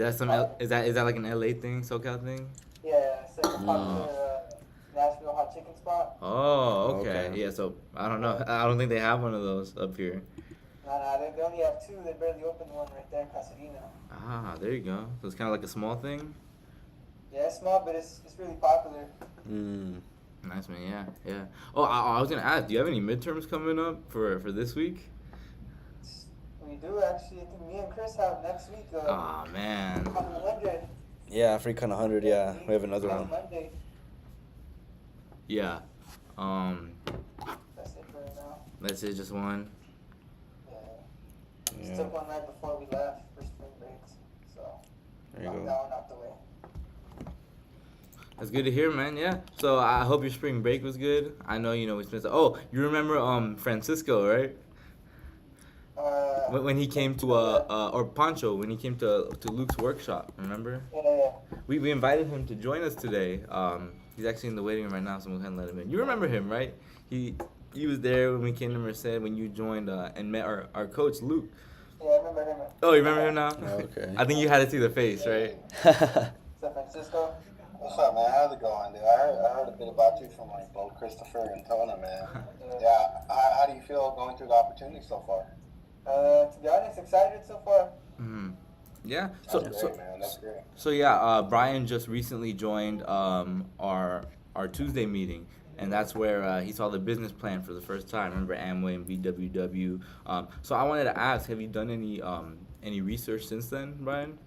Is that is that like an LA thing, SoCal thing? Yeah, it's like a popular Nashville hot chicken spot. Oh, okay. Okay. Yeah, so I don't know. Yeah. I don't think they have one of those up here. Nah, they only have two. They barely opened one right there in Pasadena. Ah, there you go. So it's kind of like a small thing. Yeah, it's small, but it's really popular. Mm. Nice, man. Yeah, yeah. Oh, I was gonna ask. Do you have any midterms coming up for this week? We do actually. I think me and Chris have next week. Oh man. On 100. Yeah, Freecon 100. Yeah, we have another On one. Monday. Yeah. Um. That's it for right now. That's it. Just one. Yeah. Yeah. Just took one right before we left for spring breaks. So, There you knock go. that one out the way. That's good to hear, man. Yeah. So I hope your spring break was good. I know we spent. Oh, you remember Francisco, right? When he came to or Pancho when he came to Luke's workshop, remember? Yeah. We invited him to join us today. He's actually in the waiting room right now, so we'll kind of let him in. You remember him, right? He was there when we came to Merced when you joined and met our coach Luke. Yeah, I remember him. Oh, you remember him now? Okay. I think you had to see the face, right? San Francisco. What's up, man? How's it going, dude? I heard a bit about you from like both Christopher and Tona, man. Yeah. How do you feel going through the opportunity so far? To be honest, excited so far. Mm-hmm. Yeah. That's great, man. That's great. So yeah, Brian just recently joined our Tuesday meeting, and that's where he saw the business plan for the first time. Remember Amway and BWW. So I wanted to ask, have you done any research since then, Brian?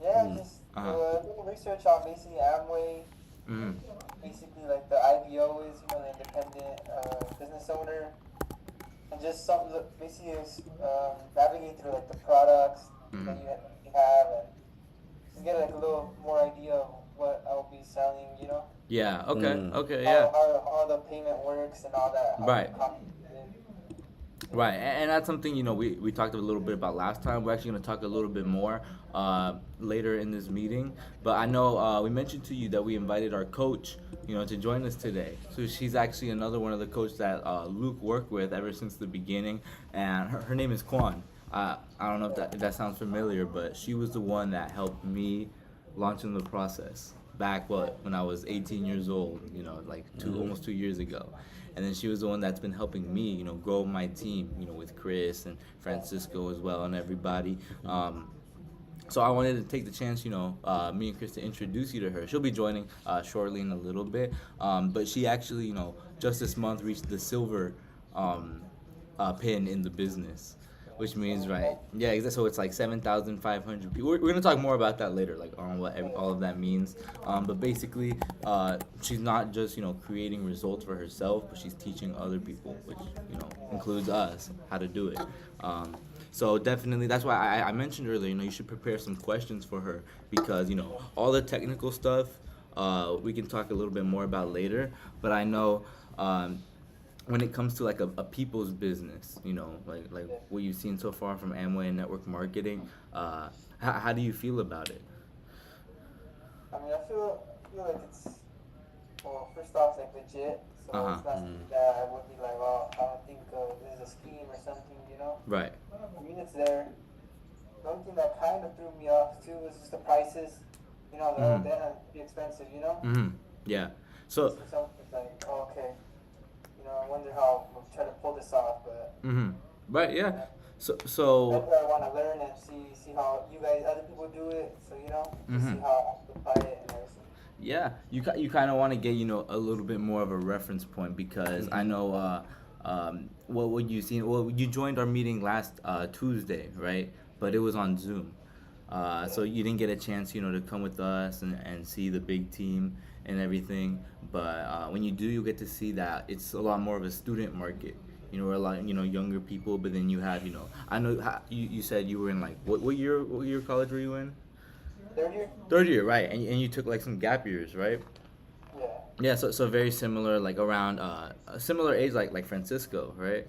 Yeah, just doing research on basically Amway. Mm-hmm. Basically, like the IBO is, the independent business owner, and just basically navigate through like the products that you have, and just get like a little more idea of what I'll be selling. Yeah. Okay. Okay. How, Yeah. how the payment works and all that. how Right. the company- Right, and that's something we talked a little bit about last time. We're actually going to talk a little bit more later in this meeting. But I know we mentioned to you that we invited our coach, to join us today. So she's actually another one of the coaches that Luke worked with ever since the beginning, and her name is Quan. I don't know if that sounds familiar, but she was the one that helped me launch in the process back when I was 18 years old. Like almost 2 years ago. And then she was the one that's been helping me, grow my team, with Chris and Francisco as well and everybody. So I wanted to take the chance, me and Chris to introduce you to her. She'll be joining shortly in a little bit. But she actually, just this month reached the silver pin in the business. Which means, right? Yeah, exactly. So it's like 7,500 people. We're gonna talk more about that later, like on what all of that means. But basically, she's not just creating results for herself, but she's teaching other people, which includes us, how to do it. So definitely, that's why I mentioned earlier. You should prepare some questions for her because all the technical stuff we can talk a little bit more about later. But I know. When it comes to like a people's business, like what you've seen so far from Amway and network marketing, how do you feel about it? I mean, I feel like it's, well, first off, like legit. So it's not something that I would be like, oh, I don't think this is a scheme or something, Right. I mean, it's there. The only thing that kind of threw me off too was just the prices. They're pretty expensive, Mm-hmm. Yeah. So. It's like, oh, okay. I wonder how we'll try to pull this off, but. Mm-hmm. Right. Yeah. So. That's where I want to learn and see how you guys, other people do it. So see how I apply it and everything. Yeah, you kind of want to get a little bit more of a reference point because I know what you seen. Well, you joined our meeting last Tuesday, right? But it was on Zoom, so you didn't get a chance to come with us and see the big team and everything. But when you do, you get to see that it's a lot more of a student market. We're a lot younger people. But then you have I know you said you were in like what year of college were you in? Third year. Third year, right? And you took like some gap years, right? Yeah. Yeah. So very similar, like around a similar age, like Francisco, right?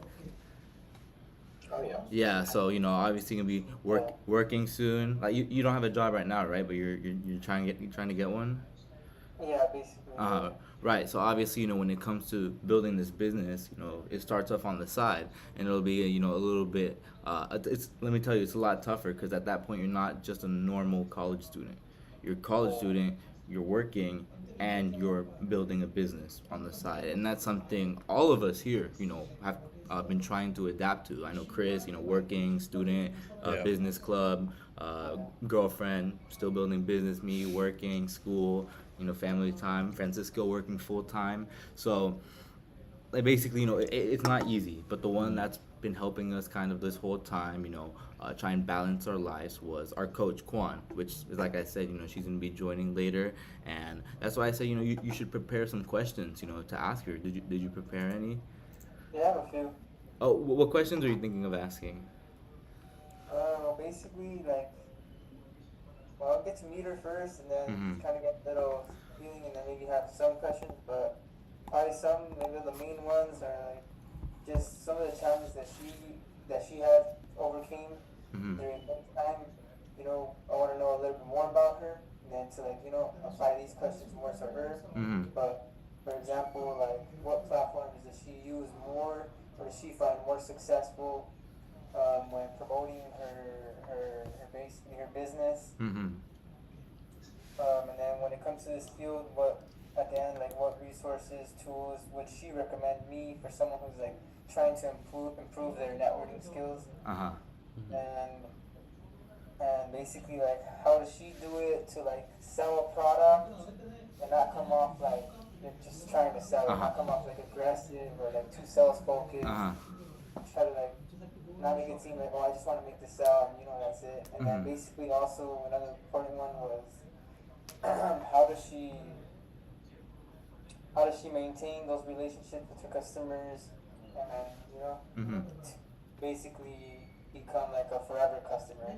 Oh yeah. Yeah. So obviously gonna be working soon. Like you don't have a job right now, right? But you're trying to get one. Yeah, basically. Uh, right. So obviously, when it comes to building this business, it starts off on the side, and it'll be, a little bit. It's let me tell you, it's a lot tougher because at that point, you're not just a normal college student. You're a college student. You're working, and you're building a business on the side, and that's something all of us here, have been trying to adapt to. I know Chris, working student, Yeah. business club, girlfriend, still building business. Me working, school, family time. Francisco working full time. So, like basically, it's not easy. But the one that's been helping us kind of this whole time, try and balance our lives was our coach Quan, which is like I said, she's gonna be joining later, and that's why I say, you should prepare some questions, to ask her. Did you prepare any? Yeah, I have a few. Oh, what questions are you thinking of asking? Well, basically, like, well, I'll get to meet her first, and then Mm-hmm. kind of get a little feeling, and then maybe have some questions. But probably some, maybe the main ones are like just some of the challenges that she had overcame Mm-hmm. during that time. I want to know a little bit more about her, and then to like apply these questions more to her. Mm-hmm. But for example, like what platforms does she use more, or does she find more successful when promoting basically her business? Mm-hmm. And then when it comes to this field, what at the end, like what resources, tools would she recommend me for someone who's like trying to improve their networking skills? Uh-huh. And basically like how does she do it to like sell a product and not come off like you're just trying to sell it, Uh-huh. not come off like aggressive or like too sales focused. Uh-huh. Try to like not make it seem like, oh, I just want to make this sell and that's it. And then Mhm. basically also another important one was how does she maintain those relationships with her customers and Mm-hmm. basically become like a forever customer,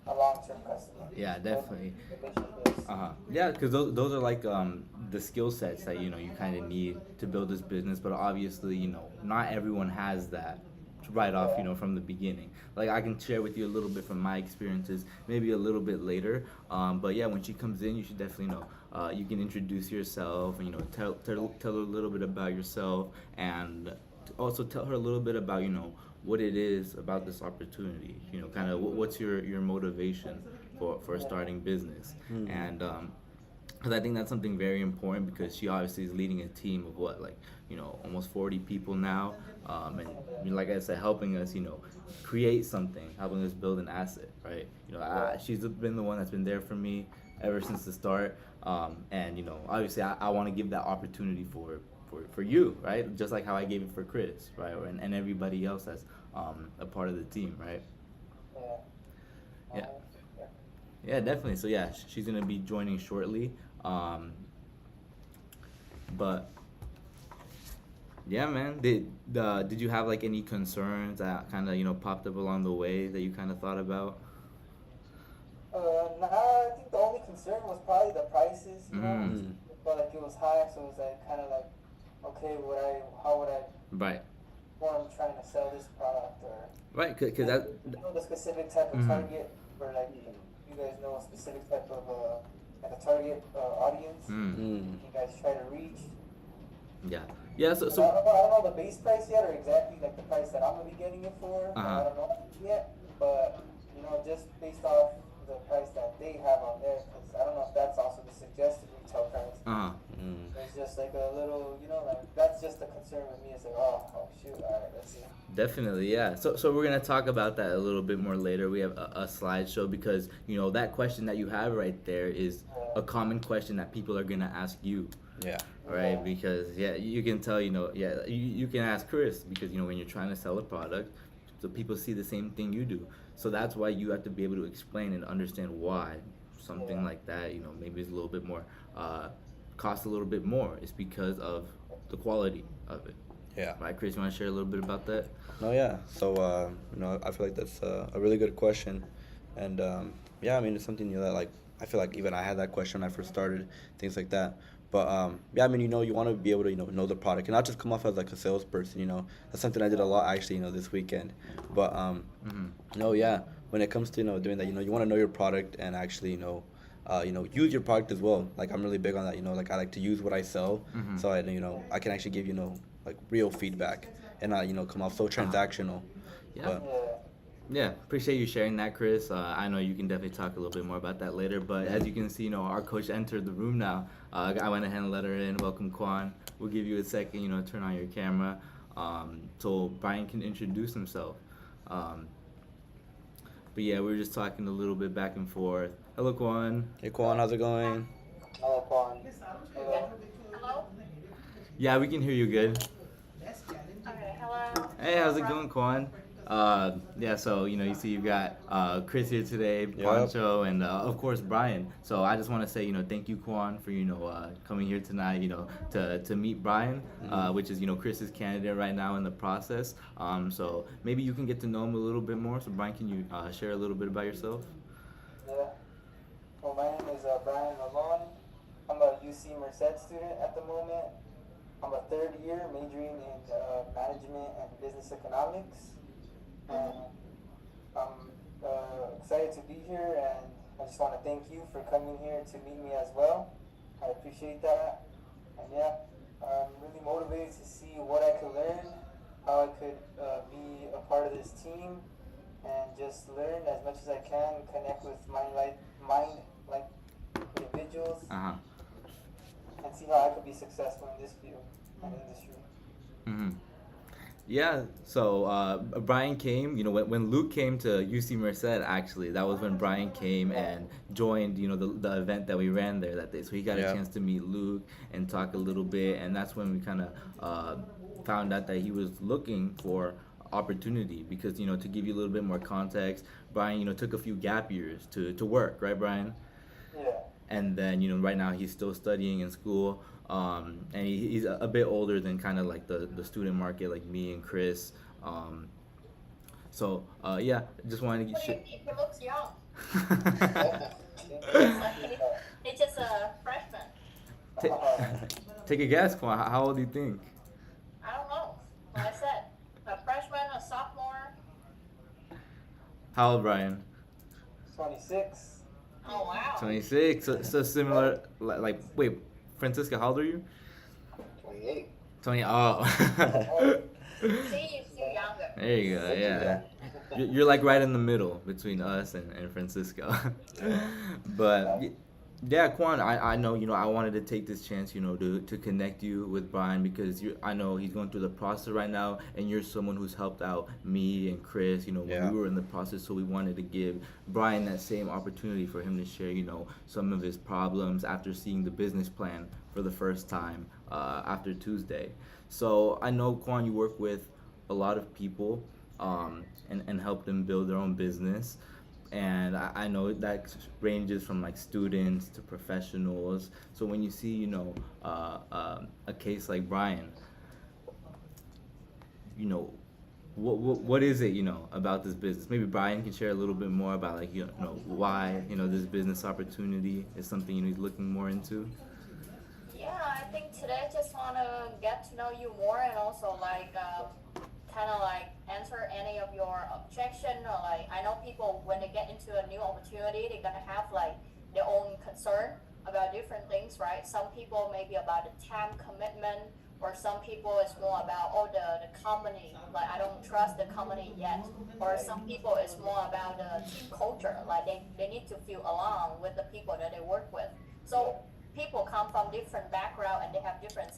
a long-term customer. Yeah, definitely. Relationships. Yeah, because those are like the skill sets that you kind of need to build this business. But obviously, not everyone has that right off, from the beginning. Like I can share with you a little bit from my experiences, maybe a little bit later. But yeah, when she comes in, you should definitely know. You can introduce yourself, and tell her a little bit about yourself, and also tell her a little bit about what it is about this opportunity. Kind of what's your motivation for starting business, and because I think that's something very important because she obviously is leading a team of what, like, almost 40 people now, and like I said, helping us, create something, helping us build an asset, right? She's been the one that's been there for me ever since the start, and obviously I want to give that opportunity for you, right? Just like how I gave it for Chris, right? And everybody else that's a part of the team, right? Yeah. Yeah. Yeah. Yeah, definitely. So yeah, she's gonna be joining shortly. But yeah, man. Did you have like any concerns that kind of popped up along the way that you kind of thought about? Nah, I think the only concern was probably the prices. Mm. I felt like it was high, so it was like kind of like, okay, how would I Right. perform trying to sell this product, or Right. Cause that. the specific type of Mhm. target, or like you guys know a specific type of like a target audience Mm. you guys try to reach. Yeah. Yeah. So. I don't know the base price yet, or exactly like the price that I'm gonna be getting it for. Uh-huh. I don't know yet, but just based off the price that they have on there, because I don't know if that's also the suggested retail price. Uh-huh. It's just like a little, like that's just the concern with me. It's like, oh shoot, all right, let's see. Definitely, yeah. So we're gonna talk about that a little bit more later. We have a slideshow because that question that you have right there is a common question that people are gonna ask you, Yeah. right? Because yeah, you can tell, yeah, you can ask Chris because when you're trying to sell a product, so people see the same thing you do. So that's why you have to be able to explain and understand why something like that, maybe is a little bit more, costs a little bit more. It's because of the quality of it. Yeah. Right, Chris, you want to share a little bit about that? No, yeah. So, I feel like that's a really good question, and yeah, I mean, it's something that like I feel like even I had that question when I first started, things like that. But yeah, I mean, you want to be able to know the product and not just come off as like a salesperson. That's something I did a lot actually. This weekend. But Mm-hmm. no, yeah. When it comes to doing that, you want to know your product and actually use your product as well. Like I'm really big on that. Like I like to use what I sell, Mm-hmm. so I can actually give like real feedback and not come off so transactional. Yeah. But Yeah. Yeah, appreciate you sharing that, Chris. I know you can definitely talk a little bit more about that later. But as you can see, our coach entered the room now. I went ahead and let her in. Welcome, Quan. We'll give you a second, turn on your camera, so Brian can introduce himself. Um, but yeah, we were just talking a little bit back and forth. Hello, Quan. hey, Quan, how's it going? Hello, Quan. Hello. Hello? Yeah, we can hear you good. Okay, hello. Hey, how's it going, Quan? Yeah, so you see you've got Chris here today, Yep. Pancho, and of course Brian. So I just want to say thank you, Quan, for coming here tonight. To meet Brian, which is Chris's candidate right now in the process. So maybe you can get to know him a little bit more. So Brian, can you share a little bit about yourself? Yeah. Well, my name is Brian Ramon. I'm a UC Merced student at the moment. I'm a third year majoring in management and business economics. And I'm excited to be here, and I just want to thank you for coming here to meet me as well. I appreciate that. And yeah, I'm really motivated to see what I could learn, how I could be a part of this team, and just learn as much as I can, connect with mind like individuals, Uh huh. and see how I could be successful in this field and industry. Mm-hmm. Yeah, so Brian came, when Luke came to UC Merced, actually, that was when Brian came and joined, the event that we ran there that day. So he got a Yeah. chance to meet Luke and talk a little bit, and that's when we kind of found out that he was looking for opportunity because, to give you a little bit more context, Brian, took a few gap years to work, right, Brian? Yeah. And then right now he's still studying in school, and he's a bit older than kind of like the student market like me and Chris. So yeah, just wanted to What do you get mean? He looks young. shit. He's just a freshman. Take a guess, Quan. How old do you think? I don't know. Like I said, a freshman, a sophomore. How old, Brian? 26. Oh, wow. 26. So similar. Wait, Francisca, how old are you? 28. 20. Oh. See, you're still younger. There you go. Yeah. You're like right in the middle between us and Francisco. But yeah, Quan, I know, I wanted to take this chance, to connect you with Brian because I know he's going through the process right now, and you're someone who's helped out me and Chris, when Yeah. we were in the process. So we wanted to give Brian that same opportunity for him to share, some of his problems after seeing the business plan for the first time after Tuesday. So I know, Quan, you work with a lot of people, and help them build their own business. And I know that ranges from like students to professionals. So when you see, a case like Brian, you know, what is it, about this business? Maybe Brian can share a little bit more about like, why, this business opportunity is something, he's looking more into. Yeah, I think today I just want to get to know you more and also like kind of like answer any of your objection or like I know people when they get into a new opportunity they're gonna have like their own concern about different things, right? Some people maybe about the time commitment or some people it's more about the company, like I don't trust the company yet, or some people it's more about the team culture, like they need to feel along with the people that they work with. So people come from different background and they have different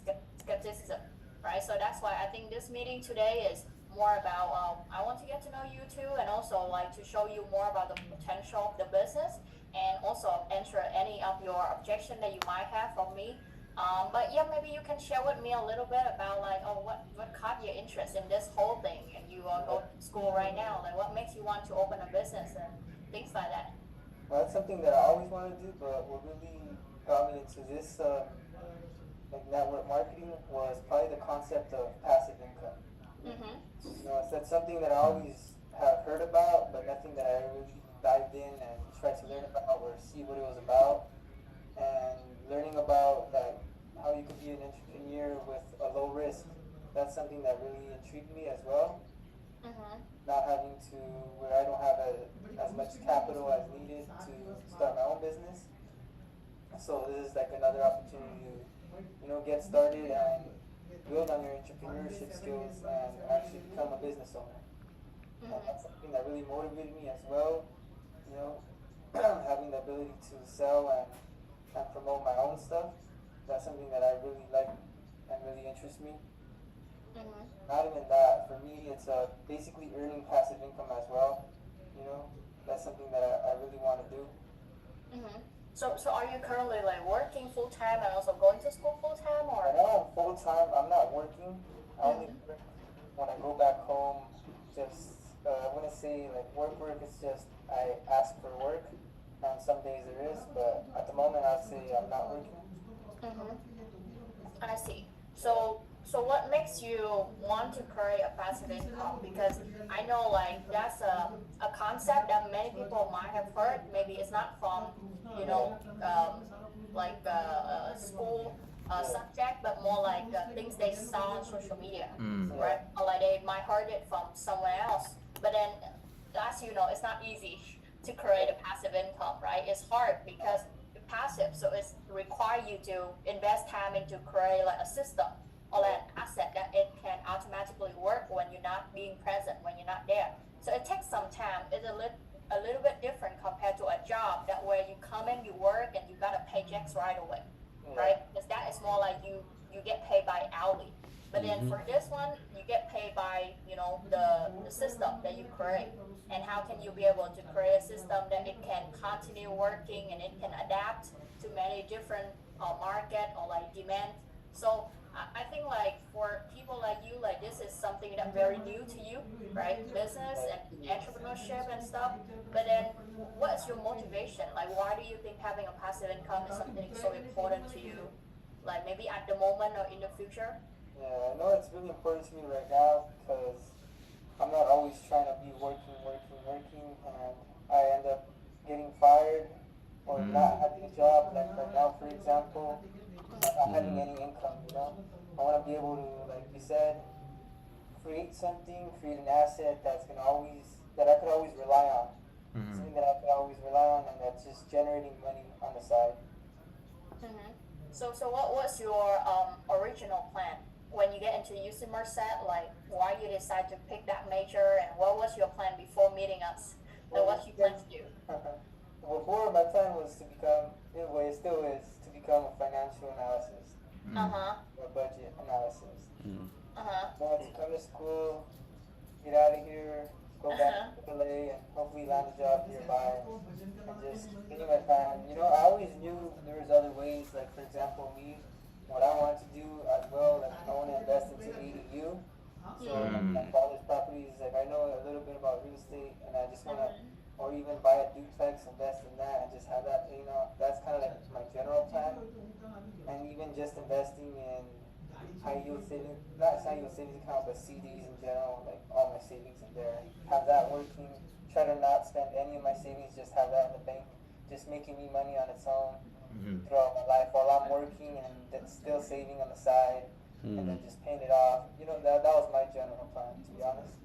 skepticism, right? So that's why I think this meeting today is more about I want to get to know you too, and also like to show you more about the potential of the business, and also answer any of your objection that you might have for me. But yeah, maybe you can share with me a little bit about like what caught your interest in this whole thing, and you go to school right now. Like what makes you want to open a business and things like that. Well, that's something that I always wanted to do, but what really got me into this like network marketing was probably the concept of passive income. Mhm. That's something that I always have heard about, but nothing that I really dived in and tried to learn about or see what it was about. And learning about like how you could be an entrepreneur with a low risk, that's something that really intrigued me as well. Mhm. Not having to where I don't have as much capital as needed to start my own business. So this is like another opportunity to, get started and build on your entrepreneurship skills and actually become a business owner. And Mm-hmm. that's something that really motivated me as well. You know, having the ability to sell and promote my own stuff. That's something that I really like and really interests me. Mm-hmm. Not even that. For me, it's basically earning passive income as well. You know, that's something that I really want to do. Mm-hmm. So are you currently like working full time and also going to school full time, Right or? now, I'm full time. I'm not working. I only Mm-hmm. work when I go back home. Just I wouldn't say like work. It's just I ask for work, and some days there is. But at the moment, I'd say I'm not working. Mm-hmm. I see. So what makes you want to create a passive income? Because I know like that's a concept that many people might have heard. Maybe it's not from, you know, like school Yeah. subject, but more like things they saw on social media, Mm. Yeah. right? Or like they might heard it from somewhere else. But then, as you know, it's not easy to create a passive income, right? It's hard because passive, so it's require you to invest time into create like a system or like an asset that it can automatically work when you're not being present, when you're not there. So it takes some time. It's a little bit different compared to a job that where you come in, you work, and you got a paychecks right away, Yeah. right? Because that is more like you get paid by hourly. But then Mm-hmm. for this one, you get paid by the system that you create, and how can you be able to create a system that it can continue working and it can adapt to many different market or like demand. So I think like for people like you, like this is something that very new to you, right? Business and entrepreneurship and stuff. But then what's your motivation? Like why do you think having a passive income is something so important to you? Like maybe at the moment or in the future? Yeah, I know it's really important to me right now because I'm not always trying to be working, and I end up getting fired or Mm. not having a job. Like right now, for example, not having Mm-hmm. any income. I want to be able to, like you said, create an asset that I could always rely on, Mm. something that I could always rely on, and that's just generating money on the side. Mm-hmm. So what was your original plan when you get into UC set? Like why you decide to pick that major, and what was your plan before meeting us? Like Well, what you plan to do? before my plan was to become, well, it still is, to become a financial analysis Uh Mm. huh. or budget analysis. Mm-hmm. Uh huh. I wanted to come to school, get out of here, go Uh back huh. to LA, and hopefully land a job nearby, and just continue my plan. I always knew there was other ways. Like for example, me, what I wanted to do as well. Like I want to invest into ADU. So like my Mm. father's properties. Like I know a little bit about real estate, and I just want to, Mm-hmm. or even buy a duplex, invest in that, and just have that paying off. That's kind of like my general plan. And even just investing in high yield savings, not high yield savings account, but CDs in general, like all my savings in there. Have that working. Try to not spend any of my savings. Just have that in the bank, just making me money on its own Mm. throughout my life while I'm working and then still saving on the side, and Mm-hmm. then just paying it off. That was my general plan, to be honest.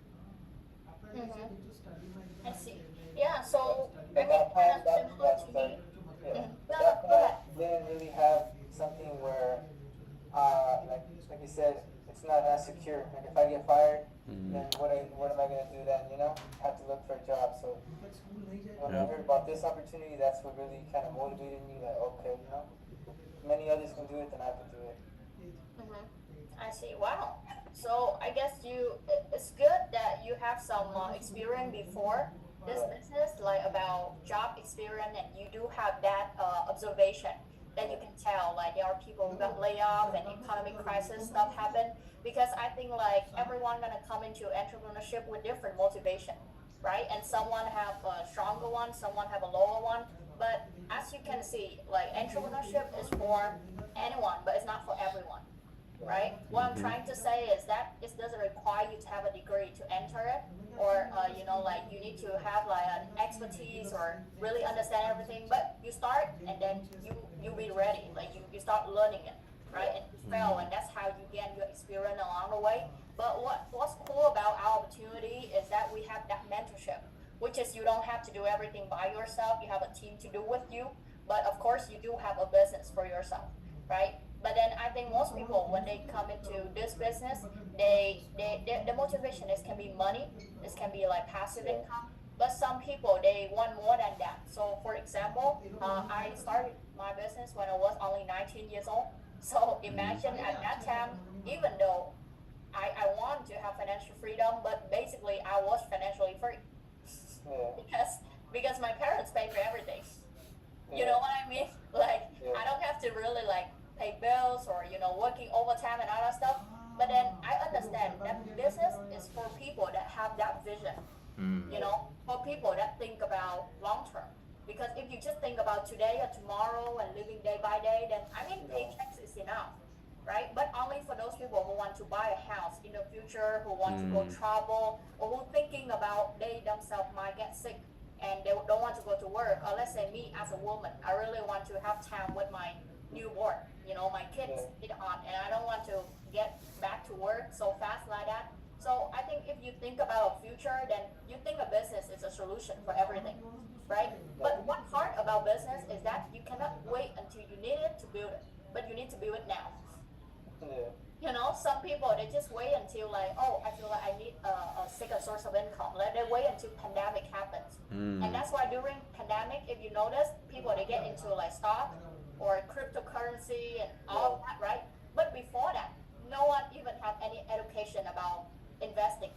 Mm-hmm. I see. Yeah. So I But mean, that kind plan, of that similar that to sorry, me. yeah. Mm-hmm. No, But no, that go plan ahead. didn't really have something where, like you said, it's not as secure. Like if I get fired, Mm-hmm. then what am I gonna do then? Have to look for a job. So when I Yep. heard about this opportunity, that's what really kind of motivated me. Like okay, many others can do it, then I can do it. Mm-hmm. I see. Wow. So I guess it's good that you have some experience before this Right. business, like about job experience, and you do have that observation that you Yeah. can tell, like there are people who got laid off and economic crisis stuff happen. Because I think like everyone gonna come into entrepreneurship with different motivation, right? And someone have a stronger one, someone have a lower one. But as you can see, like entrepreneurship is for anyone, but it's not for everyone, Right. right? What I'm Mm-hmm. trying to say is that it doesn't require you to have a degree to enter it, or like you need to have like an expertise or really understand everything. But you start, and then you be ready, like you start learning it, right? Yeah. And you fail, and that's how you gain your experience along the way. But what's cool about our opportunity is that we have that mentorship, which is you don't have to do everything by yourself. You have a team to do with you, but of course you do have a business for yourself, right? But then I think most people when they come into this business, the motivation is can be money, this can be like passive Yeah. income, but some people they want more than that. So for example, I started my business when I was only 19 years old. So imagine at that time, even though I want to have financial freedom, but basically I was financially free Yeah. because my parents pay for everything. You Yeah. know what I mean? Like Yeah. I don't have to really like pay bills or working overtime and all that stuff. But then I understand that business is for people that have that vision, for people that think about long term. Because if you just think about today or tomorrow and living day by day, then I mean No. paychecks is enough, right? But only for those people who want to buy a house in the future, who want to go travel, or who thinking about they themselves might get sick and they don't want to go to work. Or let's say me as a woman, I really want to have time with my newborn, my kids Yeah. need on, and I don't want to get back to work so fast like that. So I think if you think about future, then you think a business is a solution for everything, right? But one part about business is that you cannot wait until you need it to build it, but you need to build it now. Yeah. Some people they just wait until like, oh, I feel like I need a second source of income. Like they wait until pandemic happens, and that's why during pandemic, if you notice, people they get into like stock or cryptocurrency and all of that, right? But before that, no one even have any education about investing,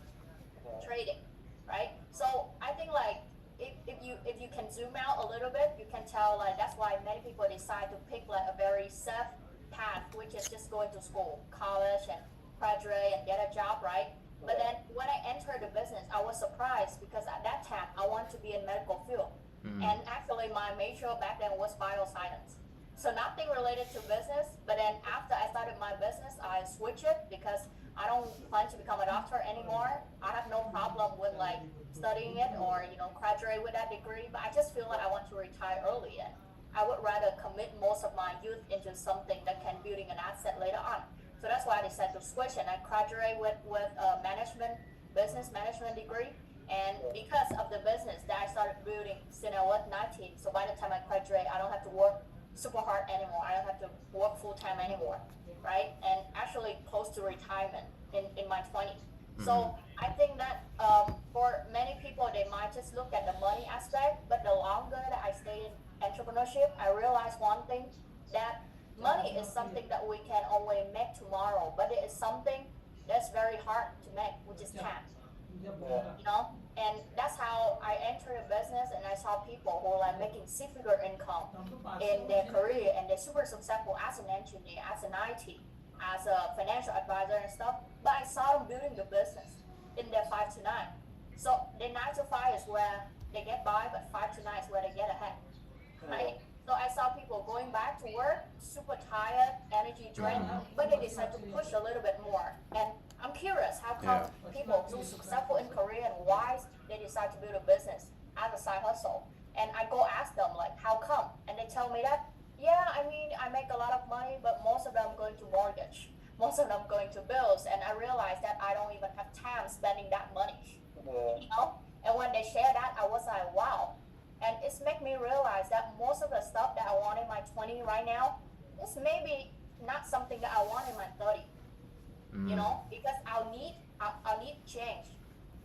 Yeah. trading, right? So I think like if you can zoom out a little bit, you can tell like that's why many people decide to pick like a very safe path, which is just going to school, college, and graduate and get a job, right? But then when I entered the business, I was surprised because at that time I want to be in medical field, and actually my major back then was bioscience. So nothing related to business, but then after I started my business, I switched it because I don't plan to become a doctor anymore. I have no problem with like studying it or graduate with that degree, but I just feel like I want to retire early and I would rather commit most of my youth into something that can building an asset later on. So that's why I decided to switch and I graduate with a business management degree. And because of the business that I started building since I was 19, so by the time I graduate, I don't have to work super hard anymore. I don't have to work full time anymore, right? And actually close to retirement in my 20s. So I think that for many people, they might just look at the money aspect, but the longer that I stay in entrepreneurship, I realize one thing that money is something that we can only make tomorrow, but it is something that's very hard to make, which is time. And that's how I entered the business and I saw people who are like making six-figure income in their career and they're super successful as an engineer, as an IT, as a financial advisor and stuff. But I saw them building the business in their 5 to 9. So the 9 to 5 is where they get by, but 5 to 9 is where they get ahead, right? So I saw people going back to work, super tired, energy drained, but they decide to push a little bit more. And I'm curious how come people so successful in Korea and why they decide to build a business as a side hustle. And I go ask them like, how come? And they tell me that, yeah, I mean, I make a lot of money, but most of them going to mortgage, most of them going to bills. And I realized that I don't even have time spending that money, And when they share that, I was like, wow. And it's make me realize that most of the stuff that I want in my 20 right now is maybe not something that I want in my 30. Because I'll need change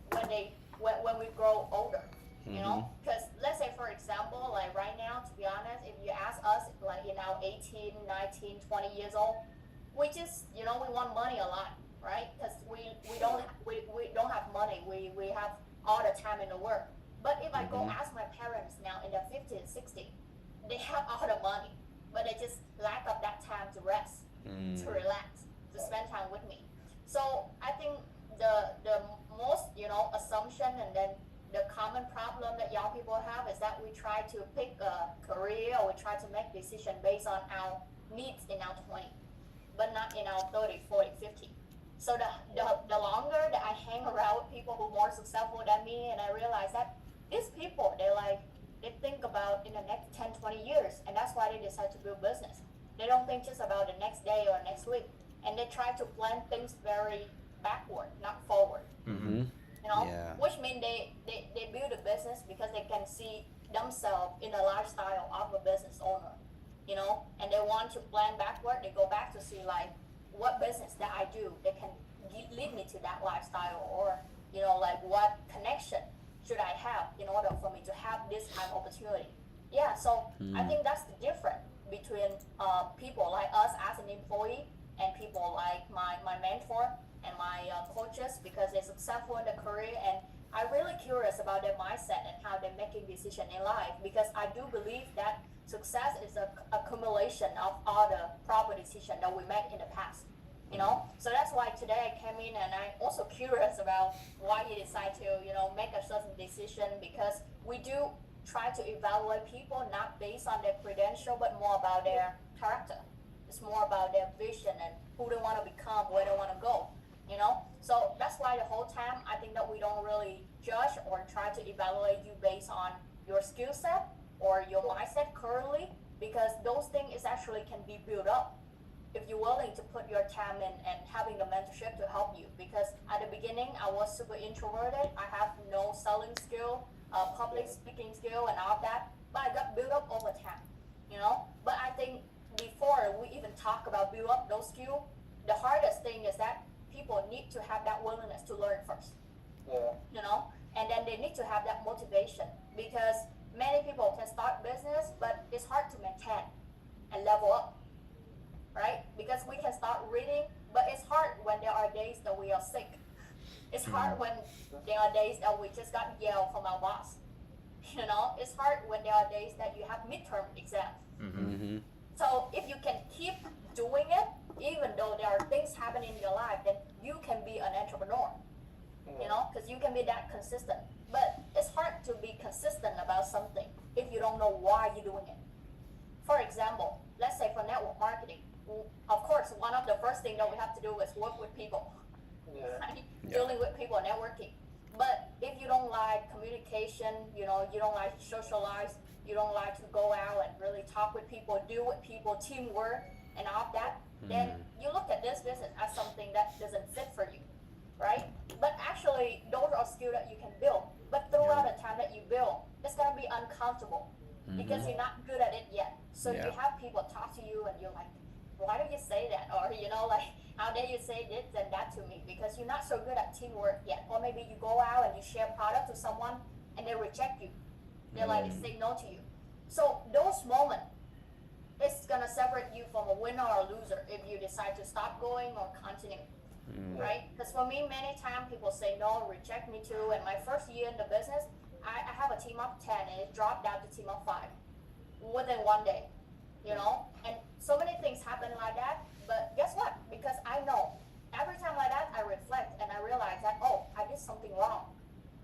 when we grow older. Because let's say for example, like right now, to be honest, if you ask us like 18, 19, 20 years old, we just we want money a lot, right? Because we don't have money. We have all the time in the world. But if I go ask my parents now in their 50s and 60s, they have all the money, but they just lack of that time to rest, to relax, to spend time with me. So I think the most assumption and then the common problem that young people have is that we try to pick a career or we try to make decision based on our needs in our 20, but not in our 30, 40, 50. So the longer that I hang around with people who are more successful than me, and I realize that these people they think about in the next 10, 20 years, and that's why they decide to build business. They don't think just about the next day or next week, and they try to plan things very backward, not forward. Yeah. Which means they build a business because they can see themselves in the lifestyle of a business owner, and they want to plan backward. They go back to see like what business that I do that can lead me to that lifestyle, or like what connection should I have in order for me to have this kind of opportunity. Yeah, so I think that's the difference between people like us as an employee and people like my mentor and my coaches, because they're successful in their career, and I'm really curious about their mindset and how they're making decisions in life, because I do believe that success is a accumulation of all the proper decisions that we made in the past. So that's why today I came in, and I'm also curious about why you decide to make a certain decision, because we do try to evaluate people not based on their credential but more about their character. It's more about their vision and who they want to become, where they want to go. So that's why the whole time I think that we don't really judge or try to evaluate you based on your skill set or your mindset currently, because those things is actually can be built up if you're willing to put your time in and having the mentorship to help you. Because at the beginning I was super introverted, I have no selling skill, public speaking skill and all of that, but I got built up over time. But I think before we even talk about build up those skills, the hardest thing is that people need to have that willingness to learn first. And then they need to have that motivation, because many people can start business, but it's hard to maintain and level up, right? Because we can start reading, but it's hard when there are days that we are sick. It's hard when there are days that we just got yelled from our boss. It's hard when there are days that you have midterm exams. So if you can keep doing it, even though there are things happening in your life, then you can be an entrepreneur. Because you can be that consistent. But it's hard to be consistent about something if you don't know why you're doing it. For example, let's say for network marketing, of course, one of the first things that we have to do is work with people, right? Dealing with people, networking. But if you don't like communication, you don't like to socialize, you don't like to go out and really talk with people, deal with people, teamwork, and all of that, then you look at this business as something that doesn't fit for you, right? But actually, those are skills that you can build. But throughout the time that you build, it's gonna be uncomfortable because you're not good at it yet. So you have people talk to you, and you're like, why do you say that? Or like, how dare you say this and that to me? Because you're not so good at teamwork yet. Or maybe you go out and you share product to someone and they reject you. They say no to you. So those moments, it's gonna separate you from a winner or a loser if you decide to stop going or continue. Right? Because for me, many times people say no, reject me too. And my first year in the business, I have a team of 10 and it dropped down to team of 5 within one day. And so many things happen like that. But guess what? Because I know every time like that, I reflect and I realize that, oh, I did something wrong.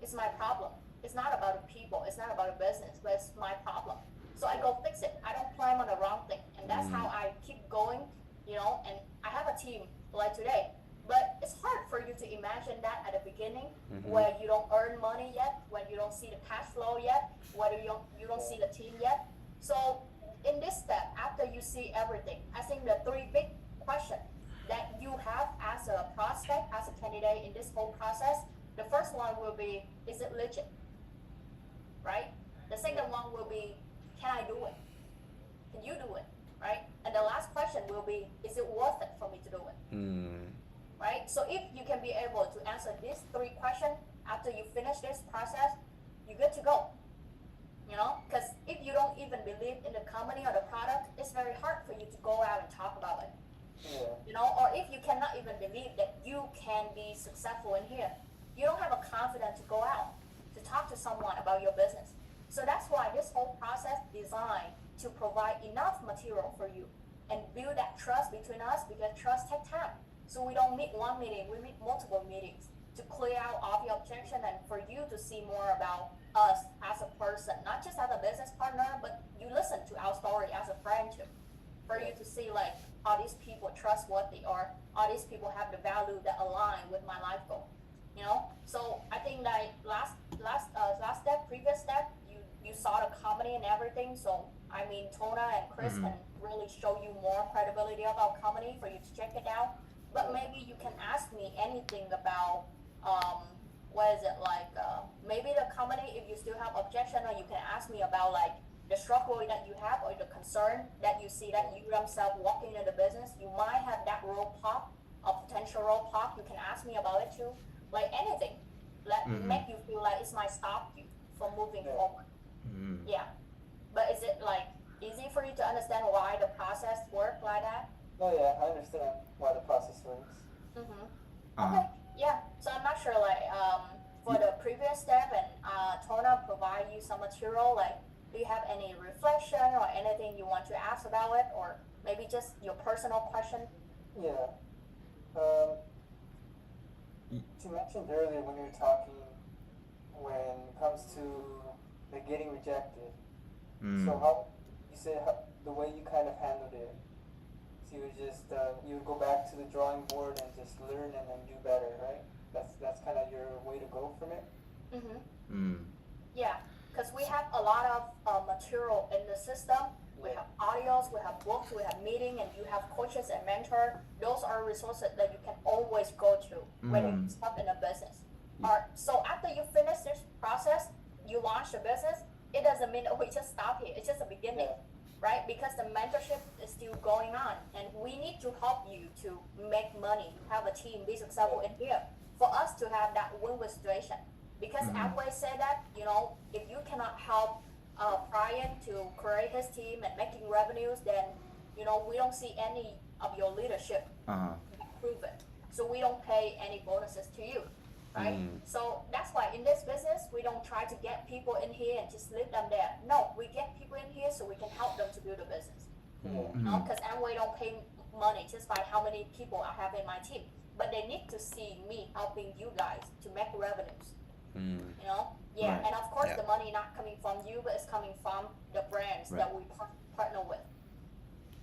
It's my problem. It's not about the people. It's not about the business, but it's my problem. So I go fix it. I don't plan on the wrong thing. And that's how I keep going, and I have a team like today. But it's hard for you to imagine that at the beginning, where you don't earn money yet, when you don't see the cash flow yet, whether you don't see the team yet. So in this step, after you see everything, I think the 3 big questions that you have as a prospect, as a candidate in this whole process, the first one will be, is it legit? Right? The second one will be, can I do it? Can you do it? Right? And the last question will be, is it worth it for me to do it? Right? So if you can be able to answer these 3 questions after you finish this process, you're good to go. Because if you don't even believe in the company or the product, it's very hard for you to go out and talk about it. Or if you cannot even believe that you can be successful in here, you don't have a confidence to go out to talk to someone about your business. So that's why this whole process designed to provide enough material for you and build that trust between us, because trust takes time. So we don't meet one meeting, we meet multiple meetings to clear out all the objection and for you to see more about us as a person, not just as a business partner, but you listen to our story as a friend too. For you to see like, are these people trustworthy, or are these people have the value that align with my life goal? So I think that last step, previous step, you saw the company and everything. So I mean, Tona and Chris can really show you more credibility of our company for you to check it out. But maybe you can ask me anything about what is it like? Maybe the company, if you still have objection, or you can ask me about like the struggle that you have or the concern that you see that you yourself walking in the business. You might have that role pop, a potential role pop. You can ask me about it too. Like anything, let Mm-hmm. make you feel like it might stop you from moving Yeah. forward. Mm-hmm. Yeah, but is it like easy for you to understand why the process work like that? No, yeah, I understand why the process works. Mm-hmm. Uh-huh. Okay, yeah. So I'm not sure, like, for the previous step and Tona provide you some material, like, do you have any reflection or anything you want to ask about it, or maybe just your personal question? Yeah. Um, Y- you mentioned earlier when you were talking when it comes to like getting rejected. So Mm. how you said the way you kind of handled it. So you would just you would go back to the drawing board and just learn and then do better, right? That's kind of your way to go from it. Mm-hmm. Mm. Yeah, because we have a lot of material in the system. We Yeah. have audios, we have books, we have meeting, and you have coaches and mentor. Those are resources that you can always go to when you're Mm. stuck in a business. So after you finish this process, you launch the business. It doesn't mean that we just stop here. It's just a beginning, Yeah. right? Because the mentorship is still going on, and we need to help you to make money, have a team, be successful in here. For us to have that win-win situation, because Mm-hmm. Amway said that, if you cannot help Brian to create his team and making revenues, then we don't see any of your leadership Uh-huh. prove it. So we don't pay any bonuses to you, right? Mm. So that's why in this business we don't try to get people in here and just leave them there. No, we get people in here so we can help them to build a business. Yeah. Mm-hmm. Because Amway don't pay money just by how many people I have in my team, but they need to see me helping you guys to make revenues. Mm. Yeah, Right. and of course Yeah. the money not coming from you, but it's coming from the brands Right. that we partner with.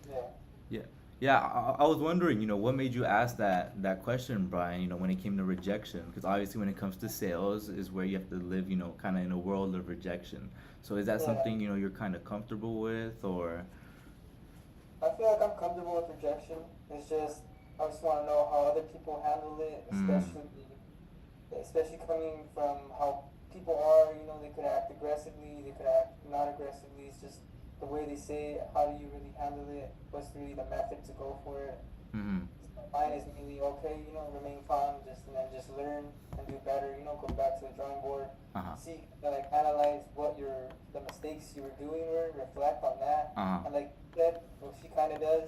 Yeah. Yeah. Yeah, I was wondering, what made you ask that question, Brian, when it came to rejection? Because obviously when it comes to sales is where you have to live, kind of in a world of rejection. So is that Yeah. something, you're kind of comfortable with, or? I feel like I'm comfortable with rejection. It's just I just want to know how other people handle it, Mm. especially coming from how people are. They could act aggressively, they could act not aggressively. It's just the way they say it. How do you really handle it? What's really the method to go for it? Mm-hmm. Mine is really okay. Remain calm, and then just learn and do better. Go back to the drawing board, Uh-huh. see, like analyze what the mistakes you were doing were, reflect on that, Uh-huh. and like you said, what she kind of does,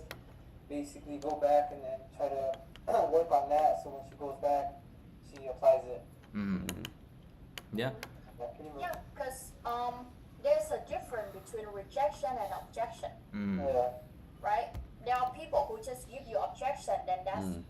basically go back and then try to work on that. So when she goes back, she applies it. Mm-hmm. Mm. Yeah. Yeah, pretty much. Yeah, because there's a difference between rejection and objection, Mm. Yeah. right? There are people who just give you objection, then Mm.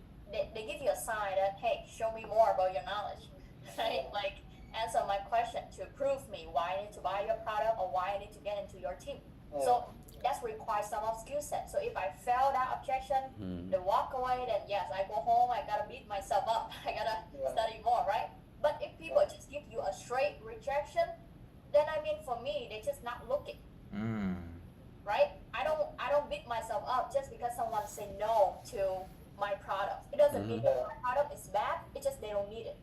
they give you a sign that, hey, show me more about your knowledge, right? Like, answer my question to prove me why I need to buy your product or why I need to get into your team. Yeah. So that's requires some of skill set. So if I fail that objection, Mm. they walk away, then yes, I go home, I gotta beat myself up, I gotta Yeah. study more, right? But if people just give you a straight rejection, then for me, they're just not looking, Mm. right? I don't beat myself up just because someone say no to my product. It doesn't mean that my product is bad. It's just they don't need it.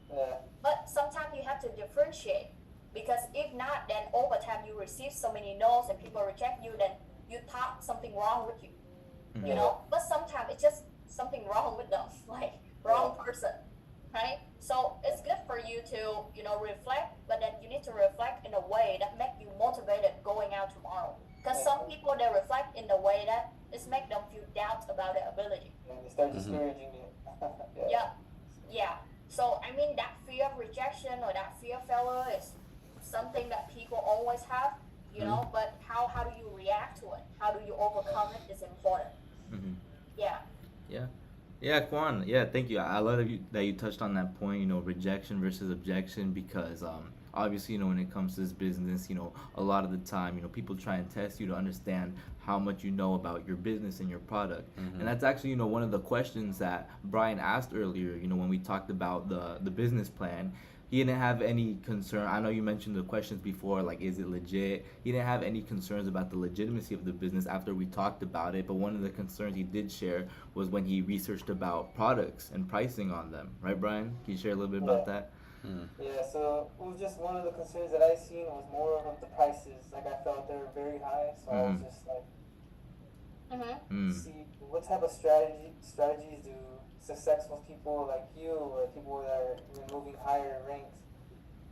Yeah. But sometimes you have to differentiate, because if not, then over time you receive so many no's and people reject you, then you thought something wrong with you, But sometimes it's just something wrong with them, like wrong person, right? So it's good for you to reflect, but then you need to reflect in a way that make you motivated going out tomorrow. Because some people, they reflect in the way that it's make them feel doubt about their ability. And they start discouraging you. Yeah. So that fear of rejection or that fear of failure is something that people always have, But how do you react to it? How do you overcome it is important. Mm-hmm. Yeah. Yeah. Yeah, Quan. Yeah, thank you. I love that you touched on that point, rejection versus objection, because obviously, when it comes to this business, a lot of the time, people try and test you to understand how much you know about your business and your product. And that's actually, one of the questions that Brian asked earlier, when we talked about the business plan. He didn't have any concern. I know you mentioned the questions before, like, is it legit? He didn't have any concerns about the legitimacy of the business after we talked about it. But one of the concerns he did share was when he researched about products and pricing on them. Right, Brian? Can you share a little bit about that? Mm. Yeah, so it was just one of the concerns that I seen was more of the prices. Like I felt they were very high, so I was Mm-hmm. just like, Mm-hmm. Mm. see what type of strategies do successful people like you or people that are even moving higher in ranks,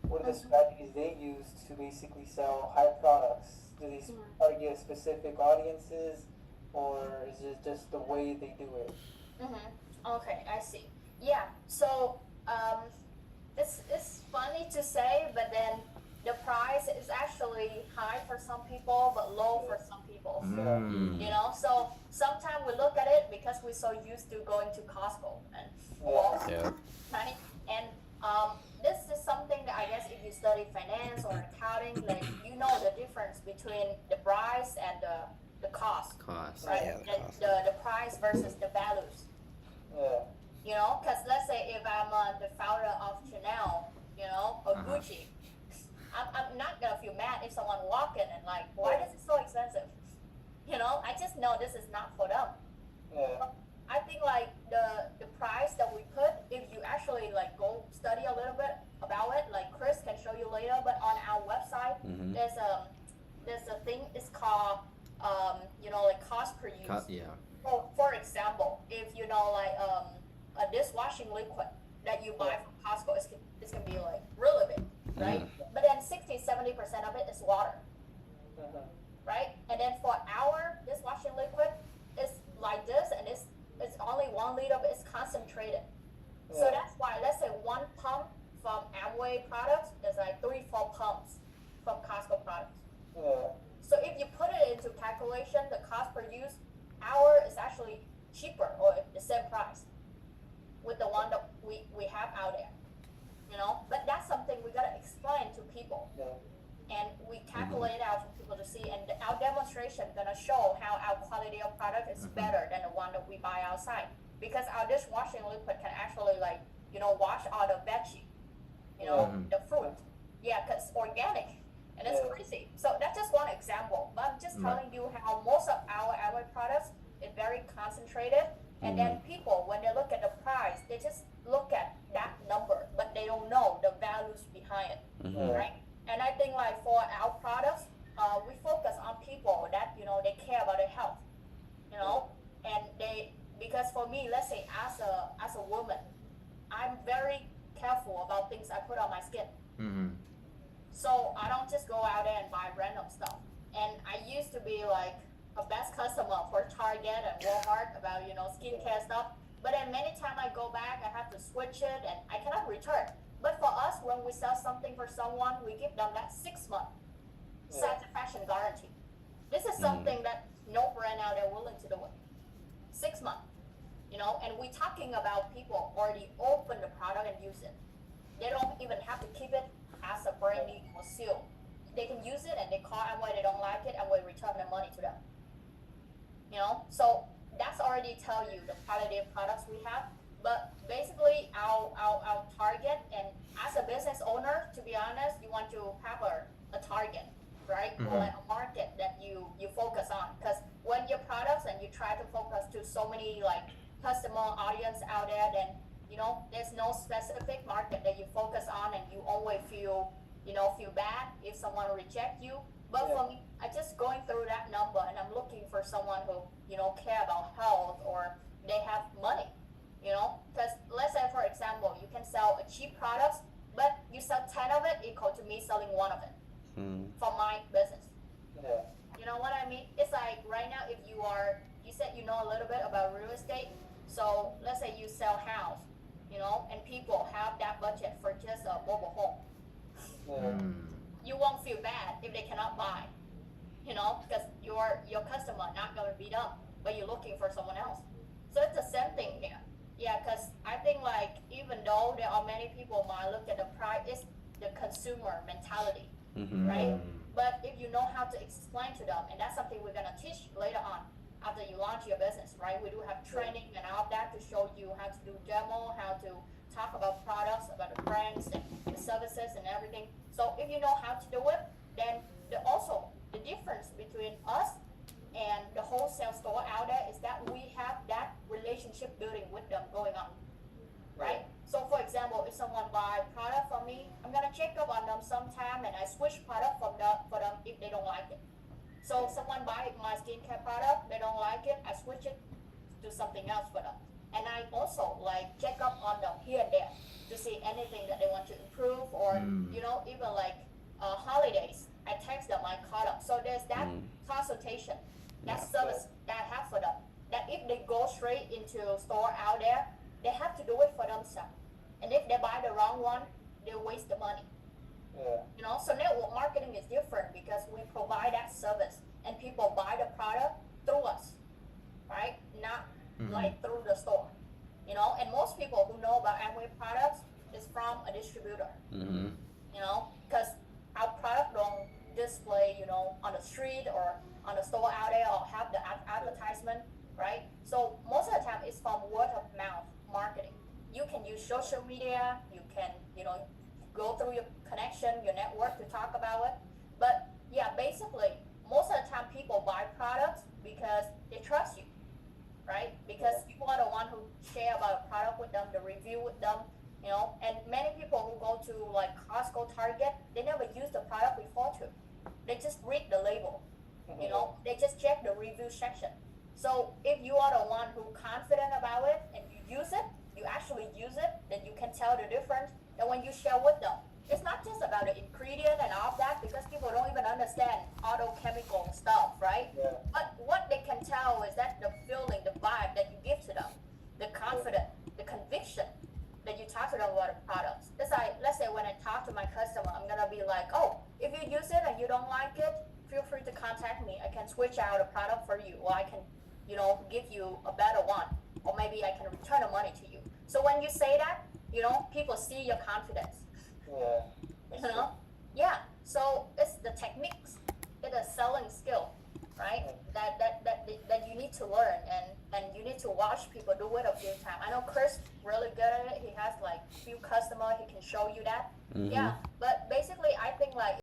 what are the Mm-hmm. strategies they use to basically sell high products? Do they target specific audiences, or is it just the way they do it? Mm-hmm. Okay, I see. Yeah. So it's funny to say, but then the price is actually high for some people, but low for Yeah, some people. yeah, Mm. You know, so sometimes we look at it because we're so used to going to Costco and yeah, Walmart, Yeah. right? And this is something that I guess if you study finance or accounting, like you know the difference between the price and the cost, Cost. right? Yeah, the The, cost. the price versus the values. yeah, You know, because let's say if I'm the founder of Chanel, you know, or Uh-huh. Gucci, I'm not gonna feel mad if someone walk in and like, why yeah, is it so expensive? You know, I just know this is not for them. yeah, I think like the price that we put, if you actually like go study a little bit about it, like Chris can show you later, but on our website Mm-hmm. there's a thing, it's called you know, like cost per use. Yeah. For example, if you know like a dishwashing liquid that you buy yeah, from Costco, it's gonna be like really big, right? Mm. But then 60-70% of it is water, mhm, right? And then for our dishwashing liquid, it's like this, and it's only 1 liter, but it's concentrated. So yeah, that's why let's say one pump from Amway products is like 3-4 pumps from Costco products. yeah, So if you put it into calculation, the cost per use, our is actually cheaper or the same price with the one that we have out there. You know, but that's something we gotta explain to people, yeah, and we calculate it out for people to see. And our demonstration gonna show how our quality of product is better than the one that we buy outside, because our dishwashing liquid can actually like, you know, wash all the veggie, you know, Mhm. the fruit. Yeah, cause organic, and it's yeah, crazy. So that's just one example. But I'm just Right. telling you how most of our products is very concentrated, and then people when they look at the price, they just look at that number, but they don't know the values behind it, Mm-hmm. yeah, right? And I think like for our products, we focus on people that you know they care about their health, you know, and they, because for me, let's say as a woman, I'm very careful about things I put on my skin. Mm-hmm. So I don't just go out there and buy random stuff. And I used to be like a best customer for Target and Walmart about, you know, skincare stuff. But then many times I go back, I have to switch it and I cannot return. But for us, when we sell something for someone, we give them that 6 month satisfaction guarantee. This is something that no brand out there willing to do it. 6 months, you know, and we're talking about people already open the product and use it. They don't even have to keep it as a brand new or seal. They can use it and they call Amway, they don't like it, and we return the money to them. You know, so that's already tell you the quality of products we have. But basically, our target, and as a business owner, to be honest, you want to have a target, right? Or like a market that you focus on. Because when your products and you try to focus to so many like customer audience out there, then you know there's no specific market that you focus on, and you always feel, you know, feel bad if someone reject you. But Yeah. for me, I just going through that number, and I'm looking for someone who, you know, care about health or they have money, you know. Because let's say for example, you can sell a cheap products, but you sell 10 of it equal to me selling one of it Mm. for my business. yeah, You know what I mean? It's like right now, if you are, you said you know a little bit about real estate. So let's say you sell house, you know, and people have that budget for just a mobile home. yeah, You won't feel bad if they cannot buy, you know, because your customer not gonna beat up, but you're looking for someone else. So it's the same thing here. Yeah, because I think like even though there are many people might look at the price, it's the consumer mentality, Mm-hmm. right? But if you know how to explain to them, and that's something we're gonna teach later on after you launch your business, right? We do have training and all of that to show you how to do demo, how to talk about products, about the brands and the services and everything. So if you know how to do it, then also the difference between us and the wholesale store out there is that we have that relationship building with them going on, right? So for example, if someone buy product from me, I'm gonna check up on them sometime and I switch product for them if they don't like it. So if someone buy my skincare product, they don't like it, I switch it to something else for them. And I also like check up on them here and there to see anything that they want to improve, or even like holidays, I text them, I call them. So there's that consultation, that service that I have for them. That if they go straight into store out there, they have to do it for themselves. And if they buy the wrong one, they waste the money. Yeah. So network marketing is different because we provide that service and people buy the product through us, right? Not like through the store. And most people who know about Amway products is from a distributor. Because our product don't display, on the street or on the store out there or have the advertisement, right? So most of the time it's from word of mouth marketing. You can use social media, you can, go through your connection, your network to talk about it. But yeah, basically, most of the time people buy products because they trust you, right? Because you are the one who share about a product with them, the review with them, and many people who go to like Costco, Target, they never use the product before too. They just read the label, they just check the review section. So if you are the one who confident about it and you use it, you actually use it, then you can tell the difference. And when you share with them, it's not just about the ingredient and all that, because people don't even understand autochemical stuff, right? Yeah. But what they can tell is that the feeling, the vibe that you give to them, the confidence, the conviction that you talk to them about the products. It's like, let's say when I talk to my customer, I'm gonna be like, oh, if you use it and you don't like it, feel free to contact me. I can switch out a product for you, or I can, give you a better one, or maybe I can return the money to you. So when you say that, people see your confidence. Yeah. Yeah. So it's the techniques, it's a selling skill, right? That you need to learn, and you need to watch people do it a few times. I know Chris really good at it. He has like few customers. He can show you that. Yeah. But basically, I think like